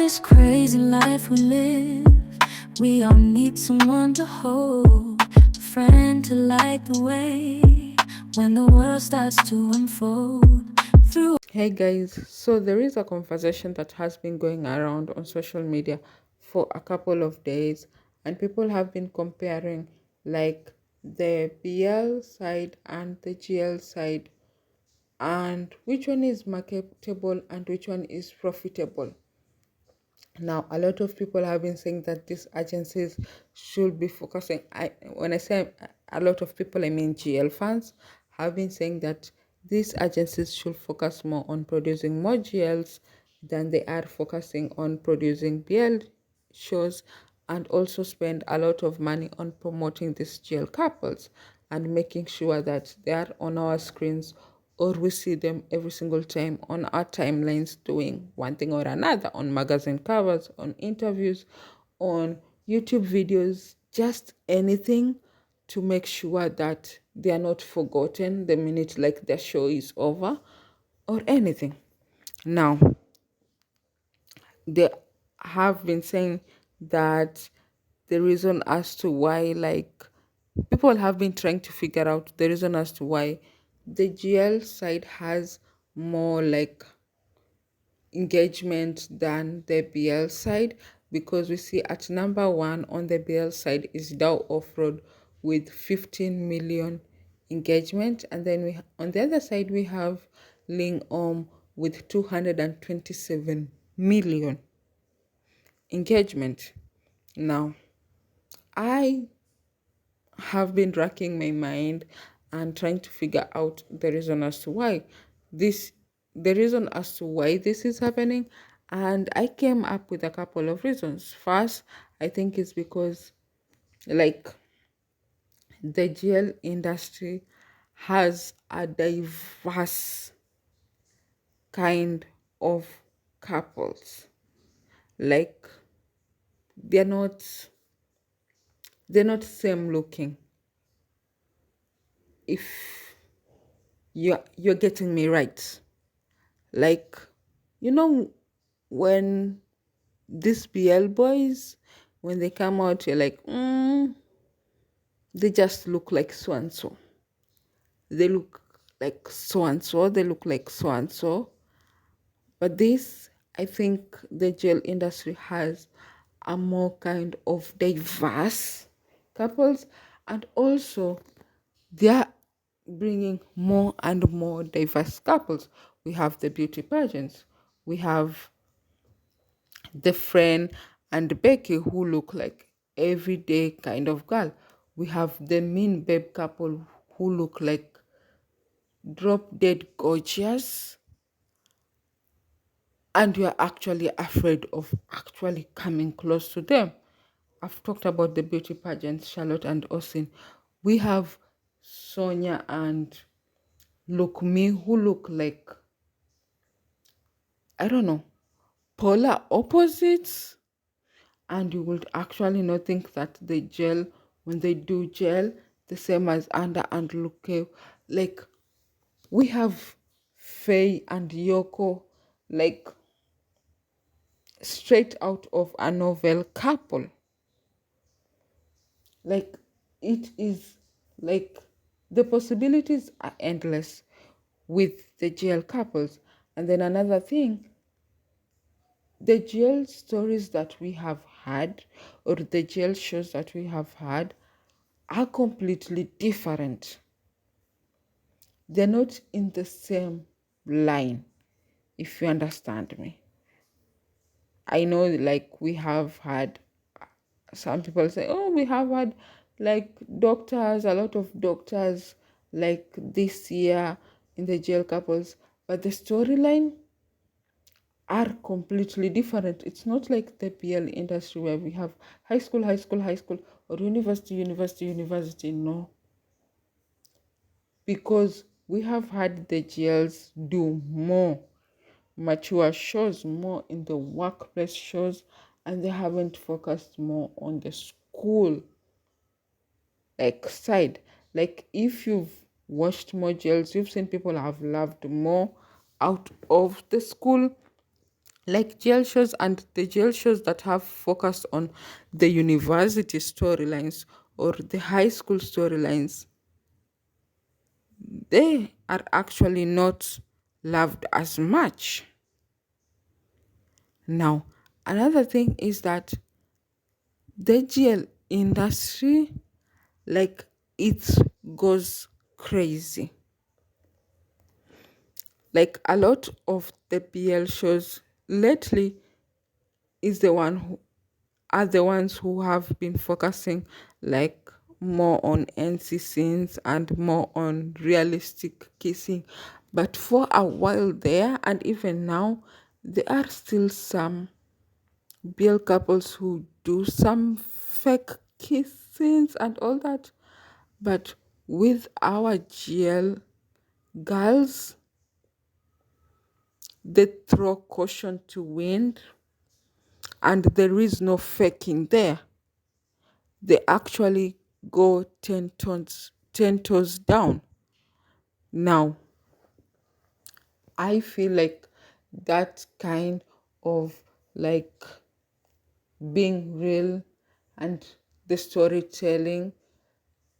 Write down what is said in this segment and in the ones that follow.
this crazy life we live, we all need someone to hold, a friend to light the way when the world starts to unfold. Hey guys, so there is a conversation that has been going around on social media for a couple of days, and people have been comparing like the BL side and the GL side, and which one is marketable and which one is profitable. Now, a lot of people have been saying that these agencies should be focusing. When I say a lot of people, I mean GL fans have been saying that these agencies should focus more on producing more GLs than they are focusing on producing BL shows, and also spend a lot of money on promoting these GL couples and making sure that they are on our screens, or we see them every single time on our timelines doing one thing or another, on magazine covers, on interviews, on YouTube videos, just anything to make sure that they are not forgotten the minute like their show is over or anything. Now, they have been saying that the reason as to why, like, people have been trying to figure out the reason as to why the GL side has more like engagement than the BL side, because we see at number one on the BL side is Dow Off-Road with 15 million engagement, and then on the other side we have Ling with 227 million engagement. Now, I have been racking my mind and trying to figure out the reason as to why this the reason as to why this is happening, and I came up with a couple of reasons. First, I think it's because like the GL industry has a diverse kind of couples. Like they're not they're not same looking. If you're getting me right. Like, you know, when these BL boys, when they come out, you're like, they just look like so and so. They look like so and so. They look like so and so. But this, I think the jail industry has a more kind of diverse couples, and also they are bringing more and more diverse couples. We have the beauty pageants. We have the friend and Becky who look like everyday kind of girl. We have the mean babe couple who look like drop dead gorgeous, and you are actually afraid of actually coming close to them. I've talked about the beauty pageants, Charlotte and Austin. We have Sonia and Look Me who look like, I don't know, polar opposites, and you would actually not think that they gel when they do gel, the same as Anda and Luke. Like, we have Faye and Yoko, like straight out of a novel couple. Like, it is like the possibilities are endless with the gel couples. And then another thing, the jail stories that we have had, or the jail shows that we have had, are completely different. They're not in the same line, if you understand me. I know, like, we have had some people say, oh, we have had like doctors, a lot of doctors, like this year in the jail couples, but the storyline are completely different. It's not like the PL industry where we have high school, high school, high school, or university, university, university. No, because we have had the GLs do more mature shows, more in the workplace shows, and they haven't focused more on the school like side. Like, if you've watched more GLs, you've seen people have loved more out of the school like jail shows, and the jail shows that have focused on the university storylines or the high school storylines, they are actually not loved as much. Now, another thing is that the GL industry, like, it goes crazy. Like a lot of the BL shows lately is the one who are the ones who have been focusing like more on NC scenes and more on realistic kissing. But for a while there, and even now, there are still some BL couples who do some fake kissings and all that. But with our GL girls, they throw caution to wind, and there is no faking there. They actually go 10 toes down. Now, I feel like that kind of like being real and the storytelling,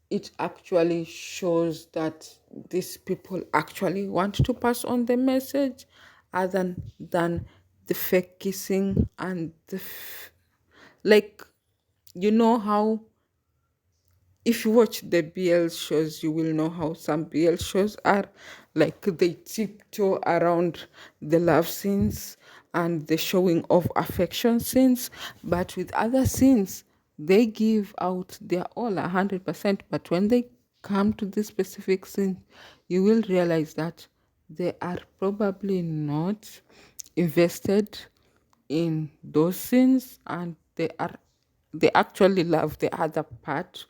it actually shows that these people actually want to pass on the message other than the fake kissing and like, you know how if you watch the BL shows, you will know how some BL shows are like they tiptoe around the love scenes and the showing of affection scenes, but with other scenes, they give out their all 100%. But when they come to this specific scene, you will realize that they are probably not invested in those scenes, and they actually love the other part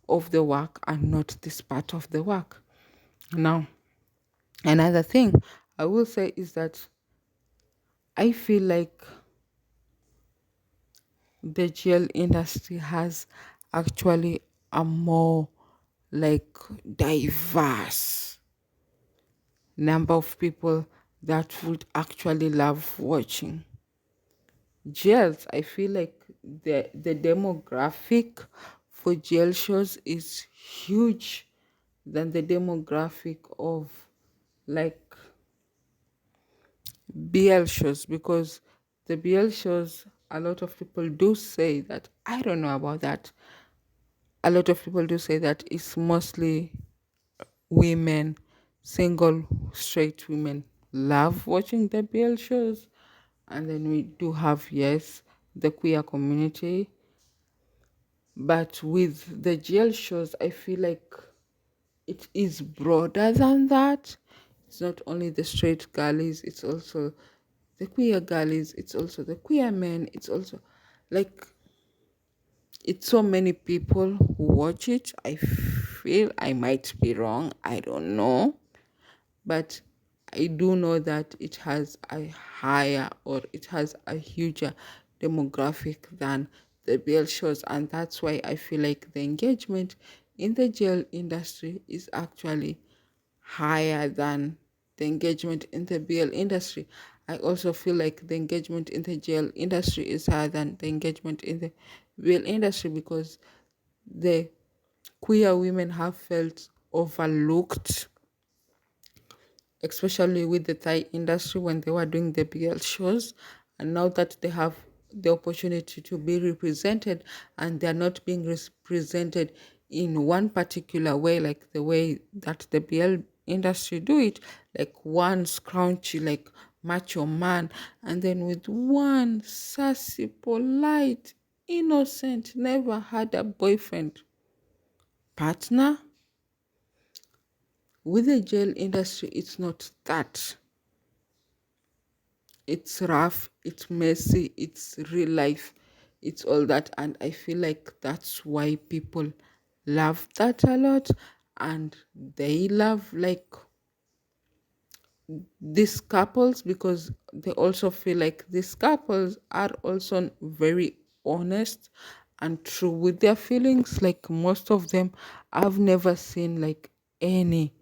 of the work and not this part of the work. Now, another thing I will say is that I feel like the GL industry has actually a more like diverse number of people that would actually love watching jails. I feel like the demographic for jail shows is huge than the demographic of like BL shows, because the BL shows, a lot of people do say that, I don't know about that. A lot of people do say that it's mostly women, single straight women love watching the BL shows. And then we do have, yes, the queer community. But with the GL shows, I feel like it is broader than that. It's not only the straight girlies, it's also the queer girlies, it's also the queer men, it's also like it's so many people who watch it. I feel I might be wrong, I don't know. But I do know that it has a higher, or it has a huger demographic than the BL shows, and that's why I feel like the engagement in the jail industry is actually higher than the engagement in the BL industry. I also feel like the engagement in the jail industry is higher than the engagement in the BL industry, because the queer women have felt overlooked, especially with the Thai industry when they were doing the BL shows. And now that they have the opportunity to be represented, and they're not being represented in one particular way, like the way that the BL industry do it, like one scrunchy, like macho man, and then with one sassy, polite, innocent, never had a boyfriend partner. With the jail industry, it's not that. It's rough, it's messy, it's real life, it's all that. And I feel like that's why people love that a lot. And they love like these couples, because they also feel like these couples are also very honest and true with their feelings. Like most of them, I've never seen like any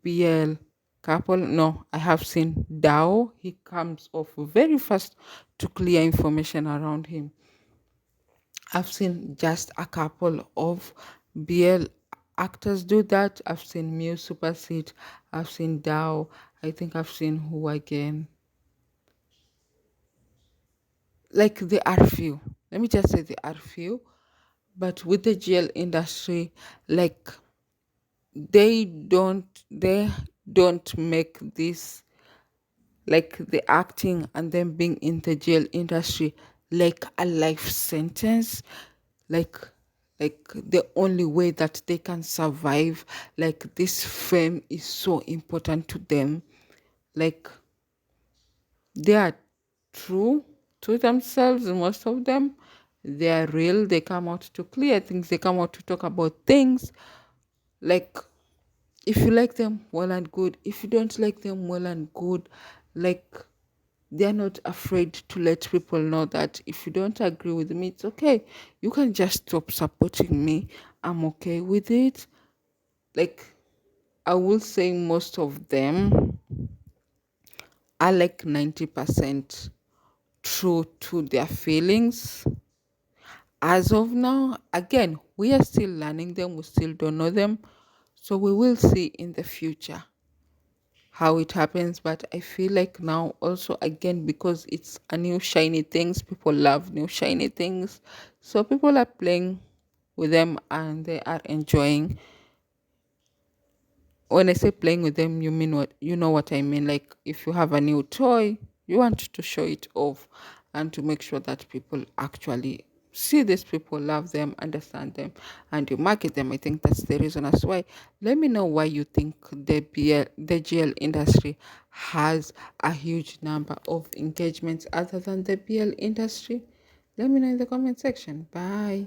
BL couple. No, I have seen Dao. He comes off very fast to clear information around him. I've seen just a couple of BL actors do that. I've seen Mew Superseed. I've seen Dao. I think I've seen who again. Like there are few. Let me just say there are few. But with the GL industry, like they don't make this, like the acting and then being in the jail industry, like a life sentence, like the only way that they can survive. Like this fame is so important to them. Like they are true to themselves, most of them. They are real. They come out to clear things. They come out to talk about things. Like if you like them, well and good. If you don't like them, well and good. Like they're not afraid to let people know that if you don't agree with me, it's okay. You can just stop supporting me. I'm okay with it. Like I will say most of them are like 90% true to their feelings. As of now, again, we are still learning them, we still don't know them. So we will see in the future how it happens. But I feel like now also again, because it's a new shiny things, people love new shiny things, so people are playing with them and they are enjoying. When I say playing with them, you mean what, you know what I mean. Like if you have a new toy, you want to show it off and to make sure that people actually see these people, love them, understand them, and you market them. I think that's the reason as why. Let me know why you think the GL industry has a huge number of engagements other than the BL industry. Let me know in the comment section. Bye.